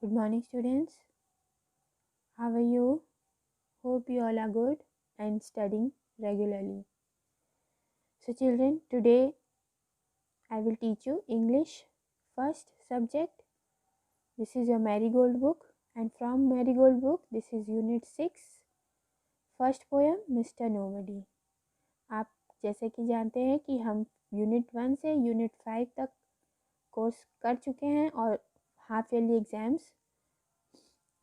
Good morning, students. How are you? Hope you all are good and studying regularly. So, children, today I will teach you English first subject. This is your Marigold book, and from Marigold book, this is Unit 6, first poem, Mr. Nobody. आप जैसे कि जानते हैं कि हम unit 1 से unit 5 तक course कर चुके हैं और हाफ ईयरली एग्ज़ाम्स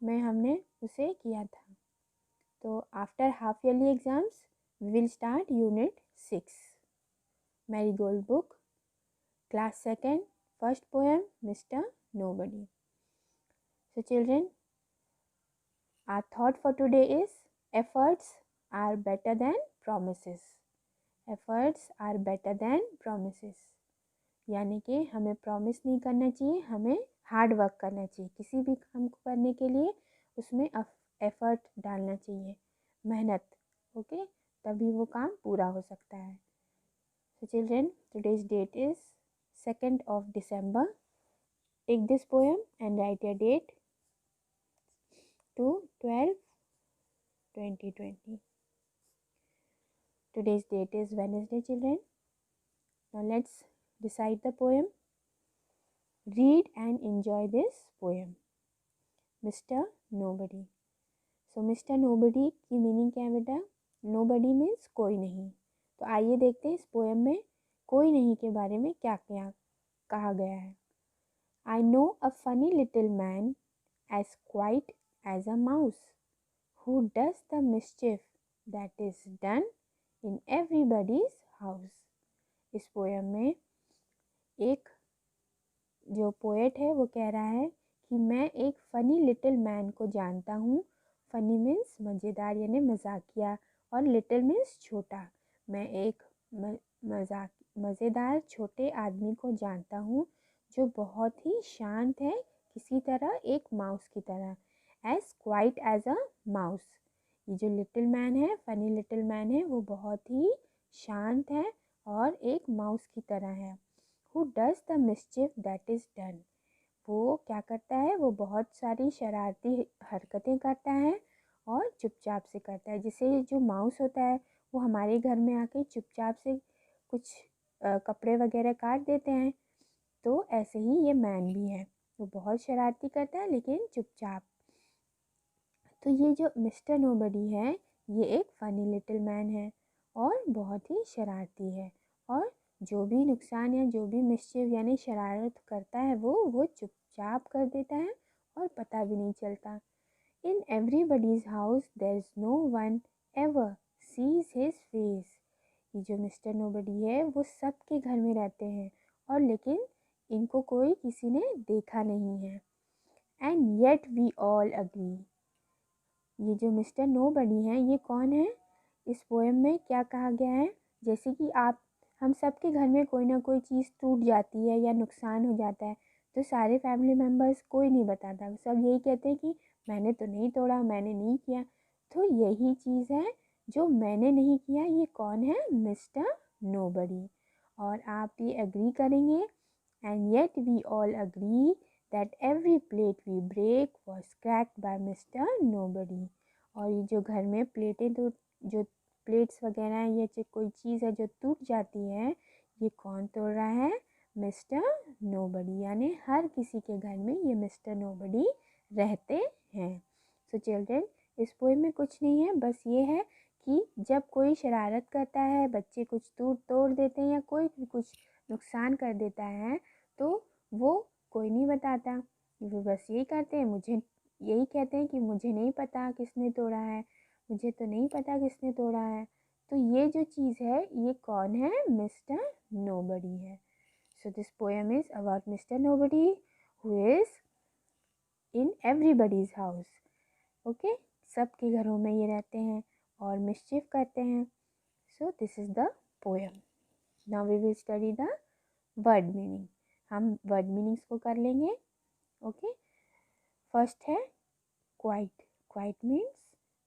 में हमने उसे किया था. तो after half yearly exams we will start unit 6 Marigold book class 2nd first poem Mr. Nobody. So children, our thought for today is efforts are better than promises. Efforts are better than promises. यानी कि हमें promise नहीं करना चाहिए, हमें hard work करना चाहिए. किसी भी काम को करने के लिए उसमें एफर्ट डालना चाहिए, मेहनत. ओके, तभी वो काम पूरा हो सकता है. So children, today's date is 2nd of December. Take this poem and write your date to 12/2020. Today's date is Wednesday, children. Now let's recite the poem. Read and enjoy this poem. Mr. Nobody. So Mr. Nobody की meaning क्या है बेटा? Nobody means कोई नहीं. तो आइए देखते हैं इस पोएम में कोई नहीं के बारे में क्या क्या कहा गया है. I know a funny little man as quiet as a mouse who does the mischief that is done in everybody's house. इस पोएम में एक जो पोएट है वो कह रहा है कि मैं एक फ़नी लिटिल मैन को जानता हूँ. फ़नी मीन्स मज़ेदार यानी मजाकिया और लिटिल मीन्स छोटा. मैं एक मज़ेदार छोटे आदमी को जानता हूँ जो बहुत ही शांत है, किसी तरह एक माउस की तरह. As quiet as a mouse. ये जो लिटिल मैन है, फ़नी लिटिल मैन है, वो बहुत ही शांत है और एक माउस की तरह है. Who does the mischief that is done. वो क्या करता है? वो बहुत सारी शरारती हरकतें करता है और चुपचाप से करता है. जैसे जो माउस होता है वो हमारे घर में आके चुपचाप से कुछ कपड़े वगैरह काट देते हैं, तो ऐसे ही ये मैन भी है. वो बहुत शरारती करता है लेकिन चुपचाप. तो ये जो मिस्टर नोबडी है ये एक फ़नी लिटिल मैन है और बहुत ही शरारती है, और जो भी नुकसान या जो भी मिस्चिफ यानी शरारत करता है वो चुपचाप कर देता है और पता भी नहीं चलता. In everybody's house there is no one ever sees his face. ये जो मिस्टर नोबडी है वो सबके घर में रहते हैं और लेकिन इनको कोई किसी ने देखा नहीं है. And yet we all agree. ये जो मिस्टर नोबडी है ये कौन है? इस पोएम में क्या कहा गया है? जैसे कि हम सबके घर में कोई ना कोई चीज़ टूट जाती है या नुकसान हो जाता है, तो सारे फैमिली मेम्बर्स कोई नहीं बताता. सब यही कहते हैं कि मैंने तो नहीं तोड़ा, मैंने नहीं किया. तो यही चीज़ है जो मैंने नहीं किया. ये कौन है? Mister nobody. और आप ये एग्री करेंगे. And yet we all agree that every plate we break was cracked by Mr. Nobody. और ये जो घर में प्लेटें तो जो प्लेट्स वगैरह हैं या जो कोई चीज़ है जो टूट जाती है, ये कौन तोड़ रहा है? Mister nobody. यानी हर किसी के घर में ये मिस्टर नोबडी रहते हैं. सो चिल्ड्रन, इस पोएम में कुछ नहीं है, बस ये है कि जब कोई शरारत करता है, बच्चे कुछ तोड़ देते हैं या कोई कुछ नुकसान कर देता है, तो वो कोई नहीं बताता. वो बस यही करते हैं, मुझे यही कहते हैं कि मुझे नहीं पता किसने तोड़ा है, मुझे तो नहीं पता किसने तोड़ा है. तो ये जो चीज़ है ये कौन है? मिस्टर नोबडी है. So this poem is about mister nobody who is in everybody's house. Okay, सबके घरों में ये रहते हैं और मिस्चिफ करते हैं. So this is the poem. Now we will study the word meaning. हम वर्ड मीनिंग्स को कर लेंगे. ओके, फर्स्ट है क्वाइट. क्वाइट मीन्स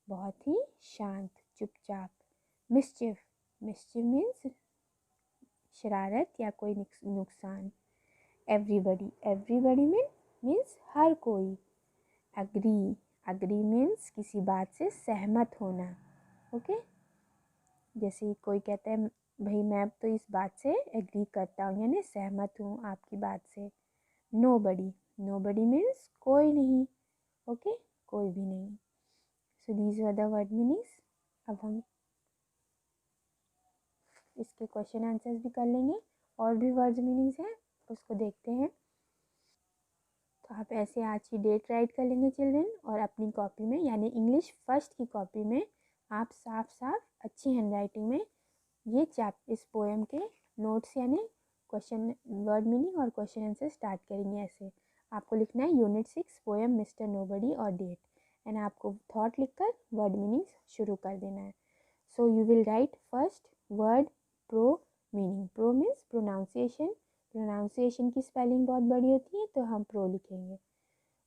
बहुत ही शांत, चुपचाप. मिस्चिफ. मिस्चिफ मीन्स शरारत या कोई नुकसान. एवरीबडी. एवरीबडी मीन्स हर कोई. अग्री, अग्री मीन्स किसी बात से सहमत होना। ओके, जैसे कोई कहता है भाई मैं तो इस बात से एग्री करता हूँ यानी सहमत हूँ आपकी बात से। नोबडी, नोबडी मीन्स कोई नहीं। ओके, कोई भी नहीं। So these were the word meanings. अब हम इसके क्वेश्चन आंसर्स भी कर लेंगे। और भी वर्ड्स मीनिंग्स हैं, उसको देखते हैं। तो आप ऐसे आज की डेट राइट कर लेंगे चिल्ड्रन, और अपनी कॉपी में यानी इंग्लिश फर्स्ट की कॉपी में आप साफ साफ अच्छी हैंड राइटिंग में ये इस पोएम के नोट्स यानी क्वेश्चन वर्ड मीनिंग और क्वेश्चन आंसर स्टार्ट करेंगे। ऐसे आपको लिखना है यूनिट 6 पोएम मिस्टर नोबडी और डेट, एंड आपको थॉट लिखकर वर्ड मीनिंग्स शुरू कर देना है। सो you will right first word pro meaning. Pro means pronunciation, pronunciation की स्पेलिंग बहुत बड़ी होती है तो हम प्रो लिखेंगे।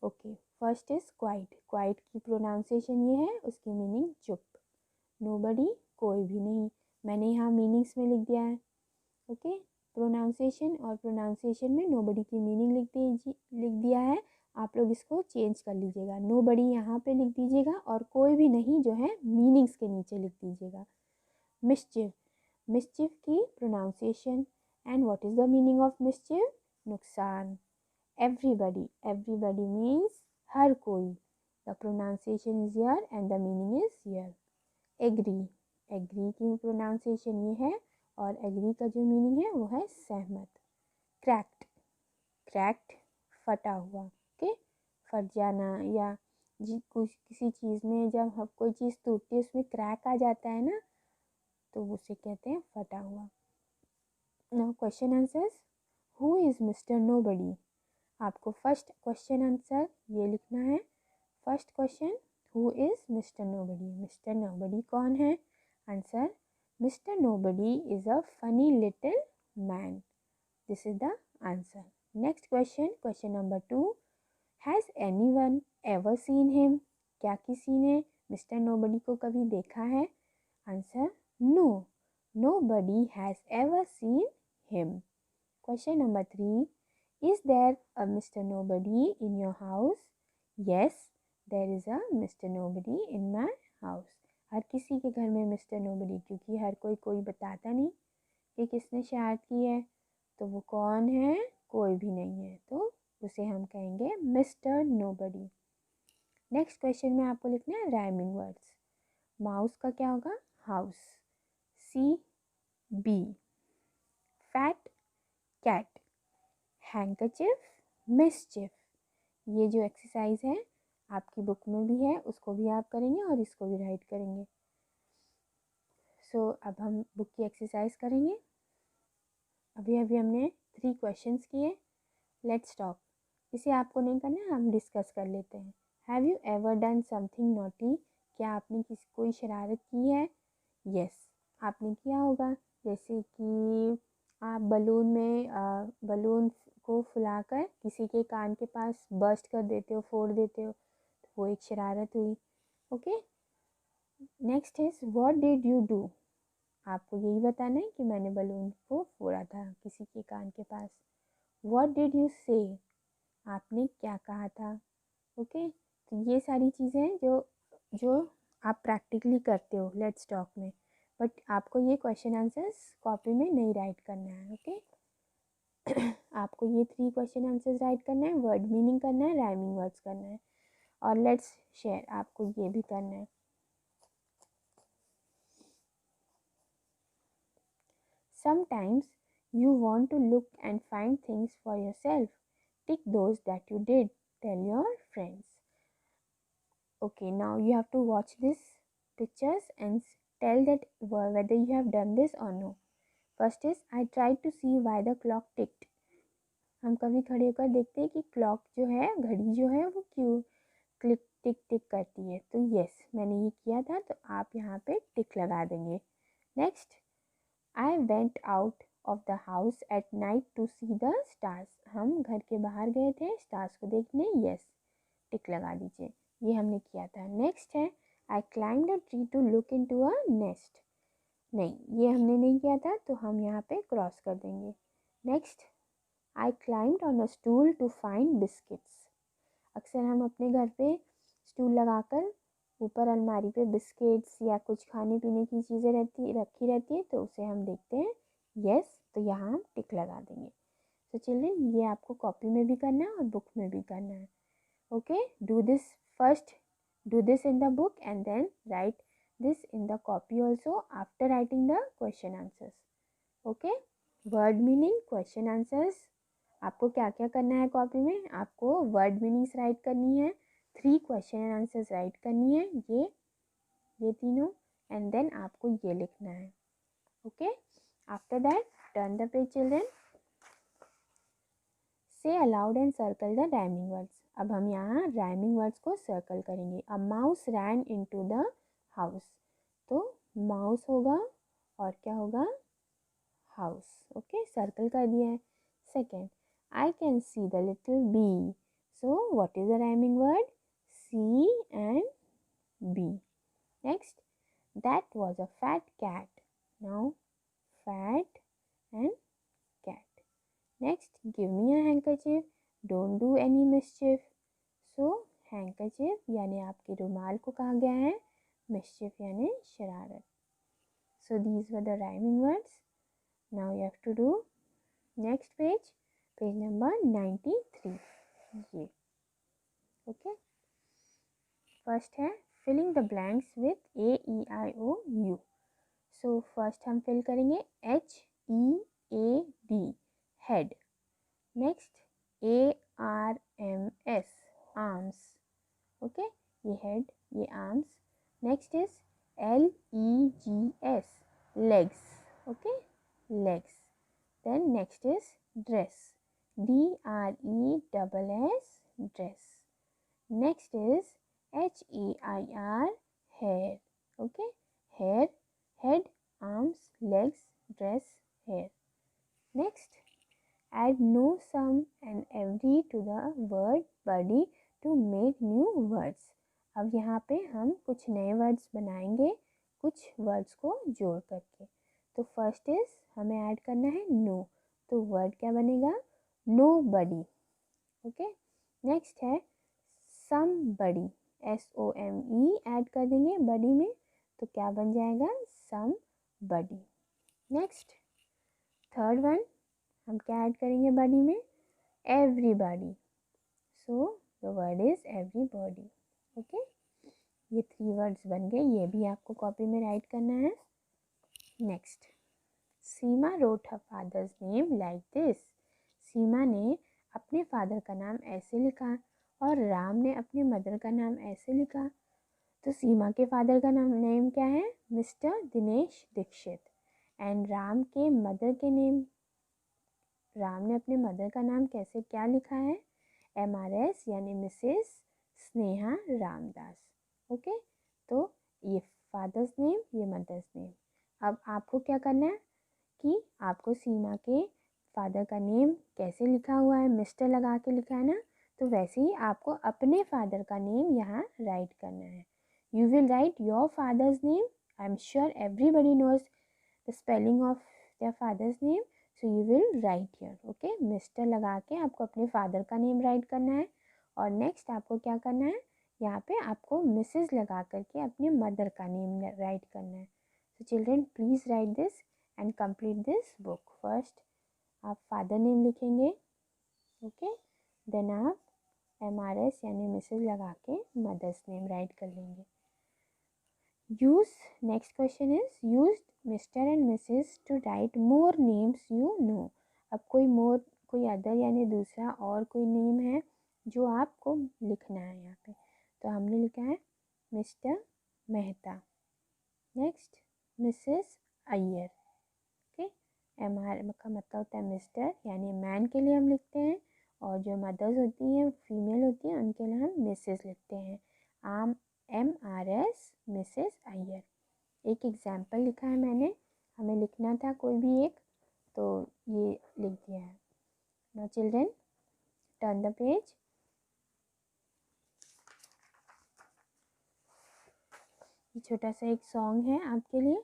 Okay, first is quite. Quite की प्रोनाउंसिएशन ये है, उसकी मीनिंग चुप। नोबडी, कोई भी नहीं। मैंने यहाँ मीनिंग्स में लिख दिया है। ओके, प्रोनाउंसिएशन और प्रोनाउंसिएशन में नोबडी की मीनिंग लिख दिया है। आप लोग इसको चेंज कर लीजिएगा, नोबडी यहाँ पे लिख दीजिएगा और कोई भी नहीं जो है मीनिंग्स के नीचे लिख दीजिएगा। मिस्चिफ, मिस्चिफ की pronunciation and what is the meaning of mischief? नुकसान। एवरीबडी, एवरीबडी मीन्स हर कोई। The pronunciation is yeah and the meaning is yeah. Agree, agree की प्रोनाउंसिएशन ये है और एग्री का जो मीनिंग है वो है सहमत। क्रैक्ड, क्रैक्ड फटा हुआ। ओके, फट जाना या कुछ किसी चीज़ में जब हम कोई चीज़ टूटती है उसमें क्रैक आ जाता है ना, तो उसे कहते हैं फटा हुआ। Now question answers. Who is mister nobody? आपको फर्स्ट क्वेश्चन आंसर ये लिखना है। First question, who is mister nobody? Mister nobody कौन है? Answer, mister nobody is a funny little man. This is the answer. Next question, question number 2, has anyone ever seen him? क्या किसी ने mister nobody को कभी देखा है? Answer, no, nobody has ever seen him. Question number 3, is there a Mr. Nobody in your house? Yes, there is a Mr. Nobody in my house. हर किसी के घर में मिस्टर नोबडी, क्योंकि हर कोई कोई बताता नहीं कि किसने शरारत की है, तो वो कौन है? कोई भी नहीं है, तो उसे हम कहेंगे मिस्टर नोबडी। नेक्स्ट क्वेश्चन में आपको लिखना है राइमिंग वर्ड्स। माउस का क्या होगा? House. Sea bee, fat cat, handkerchief mischief. ये जो एक्सरसाइज है आपकी बुक में भी है, उसको भी आप करेंगे और इसको भी राइट करेंगे। सो अब हम बुक की एक्सरसाइज करेंगे। अभी अभी हमने 3 क्वेश्चंस किए। Let's talk. इसे आपको नहीं करना है, हम डिस्कस कर लेते हैं। Have you ever done something naughty? क्या आपने कोई शरारत की है? यस, आपने किया होगा। जैसे कि आप बलून को फुलाकर किसी के कान के पास बर्स्ट कर देते हो, फोड़ देते हो, तो वो एक शरारत हुई। Okay, next is what did you do? आपको यही बताना है कि मैंने बलून को फोड़ा था किसी के कान के पास। व्हाट डिड यू से? आपने क्या कहा था? ओके, तो ये सारी चीज़ें हैं जो जो आप प्रैक्टिकली करते हो लेट्स टॉक में, बट आपको ये क्वेश्चन आंसर्स कॉपी में नहीं राइट करना है। ओके आपको ये 3 क्वेश्चन आंसर्स राइट करना है, वर्ड मीनिंग करना है, राइमिंग वर्ड्स करना है, और लेट्स शेयर आपको ये भी करना है। Sometimes you want to look and find things for yourself. Tick those that you did. Tell your friends. Okay, now you have to watch these pictures and tell that whether you have done this or no. First is, I tried to see why the clock ticked. हम कभी खड़े होकर देखते हैं कि clock जो है, घड़ी जो है, वो क्यों क्लिक टिक टिक करती है। तो यस, मैंने ये किया था, तो आप यहाँ पे टिक लगा देंगे। Next, I went out of the house at night to see the stars. हम घर के बाहर गए थे स्टार्स को देखने। यस, टिक लगा दीजिए, ये हमने किया था। नेक्स्ट है, I climbed a tree to look into a nest. नहीं, ये हमने नहीं किया था, तो हम यहाँ पे क्रॉस कर देंगे। Next, I climbed on a stool to find biscuits. अक्सर हम अपने घर पे स्टूल लगाकर ऊपर अलमारी पे बिस्किट्स या कुछ खाने पीने की चीज़ें रखी रहती है, तो उसे हम देखते हैं यस, तो यहाँ हम टिक लगा देंगे। तो चिल्ड्रन, ये आपको कॉपी में भी करना है और बुक में भी करना है। Okay, do this first, do this in the book and then write this in the copy also after writing the question answers. Okay, word meaning, question answers, आपको क्या क्या करना है कॉपी में? आपको वर्ड मीनिंग्स राइट करनी है, 3 question and answers right करनी है, ये तीनों, एंड देन आपको ये लिखना है। Okay, after that turn the page children, say aloud and circle the rhyming words. अब हम यहाँ राइमिंग वर्ड्स को सर्कल करेंगे। A mouse ran into the house, तो माउस होगा और क्या होगा? हाउस। ओके, सर्कल कर दिया है। Second, I can see the little bee, so what is the rhyming word? See and bee. Next, that was a fat cat, now fat and cat. Next, give me a handkerchief, don't do any mischief. So handkerchief यानी आपके रुमाल को कहा गया है, mischief यानी शरारत। So these were the rhyming words. Now you have to do next page, page number 93. ये okay. First है filling the blanks with A E I O U. So first हम fill करेंगे H E A D, head. Next, ARMS, arms. Okay, ये head, ये arms. Next is LEGS, legs. Okay, legs. Then next is dress, DRESS, dress. Next is HAIR, hair. Okay, hair, head, arms, legs, dress, hair. Next, add no, some and every to the word body to make new words. अब यहाँ पे हम कुछ नए words बनाएंगे कुछ words को जोड़ करके। तो फर्स्ट इज हमें ऐड करना है नो, तो वर्ड क्या बनेगा? नो बडी। ओके, नेक्स्ट है समबडी, SOME ऐड कर देंगे बडी में, तो क्या बन जाएगा? समबडी। नेक्स्ट, थर्ड वन, हम क्या ऐड करेंगे बॉडी में? Everybody, so the word is everybody. Okay, ये 3 वर्ड्स बन गए, ये भी आपको कॉपी में राइट करना है। Next, Seema wrote her father's name like this, Seema ने अपने फादर का नाम ऐसे लिखा और राम ने अपने मदर का नाम ऐसे लिखा। तो सीमा के फादर का नेम क्या है? मिस्टर दिनेश दीक्षित। एंड राम के मदर के नेम, राम ने अपने मदर का नाम कैसे क्या लिखा है? MRS यानी मिसेस स्नेहा रामदास। ओके, तो ये फादर्स नेम, ये मदर्स नेम। अब आपको क्या करना है कि आपको सीमा के फादर का नेम कैसे लिखा हुआ है, मिस्टर लगा के लिखा है ना, तो वैसे ही आपको अपने फादर का नेम यहाँ राइट करना है। You will write your father's name, I am sure everybody knows the spelling of their father's name, so you will write here. Okay, mister लगा के आपको अपने फादर का नेम राइट करना है। और नेक्स्ट आपको क्या करना है, यहाँ पे आपको मिसेस लगा करके अपने मदर का नेम राइट करना है। So children, please write this and complete this book. First आप फादर नेम लिखेंगे, ओके, देन आप MRS यानी मिसेस लगा के मदर्स नेम राइट कर लेंगे। Use, next question is use mister and missus to write more names you know. अब कोई अदर यानी दूसरा और कोई नेम है जो आपको लिखना है यहाँ पे। तो हमने लिखा है mister Mehta, next Mrs Iyer. Okay, MR का मतलब होता है मिस्टर, यानी मैन के लिए हम लिखते हैं, और जो मदर्स होती हैं फीमेल होती हैं उनके लिए हम मिसेस लिखते हैं। MRS Mrs Iyer. एक एग्जाम्पल लिखा है मैंने, हमें लिखना था कोई भी एक, तो ये लिख दिया है। Now children, turn the page. ये छोटा सा एक सॉन्ग है आपके लिए,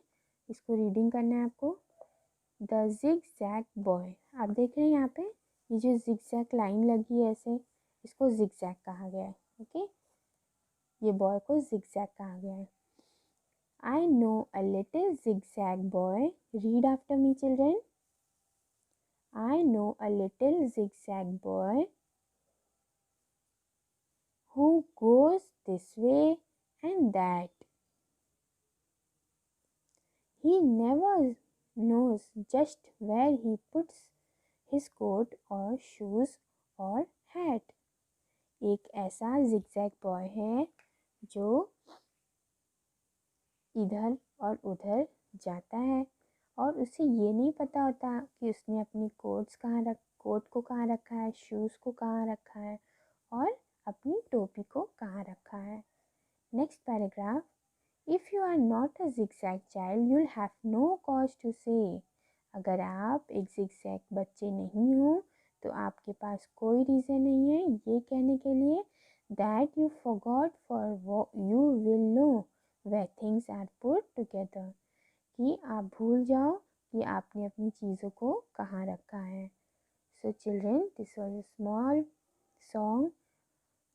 इसको रीडिंग करना है आपको। द जिग जैग बॉय, आप देख रहे हैं यहाँ पे ये जो जिग जैग लाइन लगी है ऐसे, इसको जिगजैग कहा गया है। ओके, ये बॉय को जिगजैग कहा गया है। I know a little zigzag boy. Read after me, children. I know a little zigzag boy who goes this way and that. He never knows just where he puts his coat or shoes or hat. एक ऐसा zigzag boy है जो इधर और उधर जाता है और उसे ये नहीं पता होता कि उसने अपनी कोट को कहाँ रखा है, शूज़ को कहाँ रखा है और अपनी टोपी को कहाँ रखा है। Next paragraph, if you are not a zigzag child you will have no cause to say. अगर आप एक जिगजैग बच्चे नहीं हो तो आपके पास कोई रीज़न नहीं है ये कहने के लिए that you forgot for you will know where things are put together, कि आप भूल जाओ कि आपने अपनी चीज़ों को कहाँ रखा है। सो children, this was a small song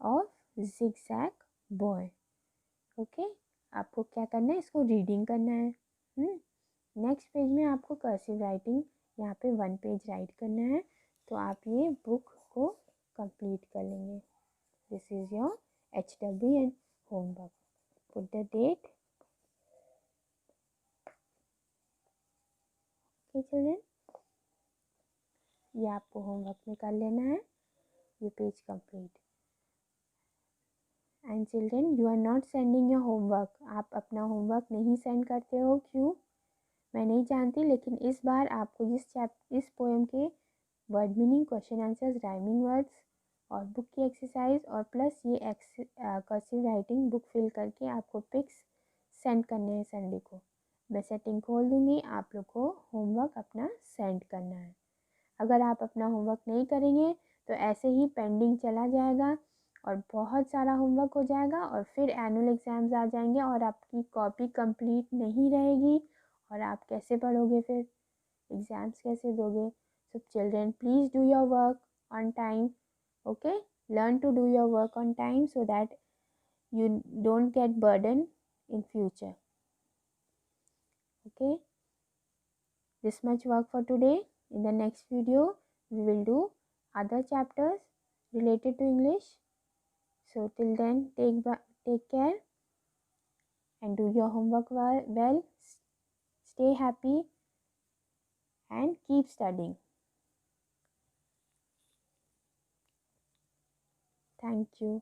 of zigzag boy. Okay, आपको क्या करना है, इसको रीडिंग करना है। नेक्स्ट पेज में आपको कर्सिव राइटिंग यहाँ पे 1 पेज राइट करना है, तो आप ये बुक को कंप्लीट कर लेंगे। This is your HWN homework. Put the date. Okay, children. ये आपको होमवर्क में कर लेना है, ये page complete. And children, you are not sending your homework. आप अपना होमवर्क नहीं सेंड करते हो, क्यों मैं नहीं जानती, लेकिन इस बार आपको इस पोएम के word meaning, question answers, rhyming words और बुक की एक्सरसाइज और प्लस ये कर्सिव राइटिंग बुक फिल करके आपको पिक्स सेंड करने हैं संडे को। मैं सेटिंग खोल दूँगी, आप लोग को होमवर्क अपना सेंड करना है। अगर आप अपना होमवर्क नहीं करेंगे तो ऐसे ही पेंडिंग चला जाएगा और बहुत सारा होमवर्क हो जाएगा और फिर एनुअल एग्ज़ाम्स आ जाएंगे और आपकी कॉपी कंप्लीट नहीं रहेगी और आप कैसे पढ़ोगे, फिर एग्ज़ाम्स कैसे दोगे। सो children, please do your work on time. Okay, learn to do your work on time so that you don't get burden in future. Okay, this much work for today. In the next video we will do other chapters related to English. So till then, take care and do your homework well. Stay happy and keep studying. Thank you.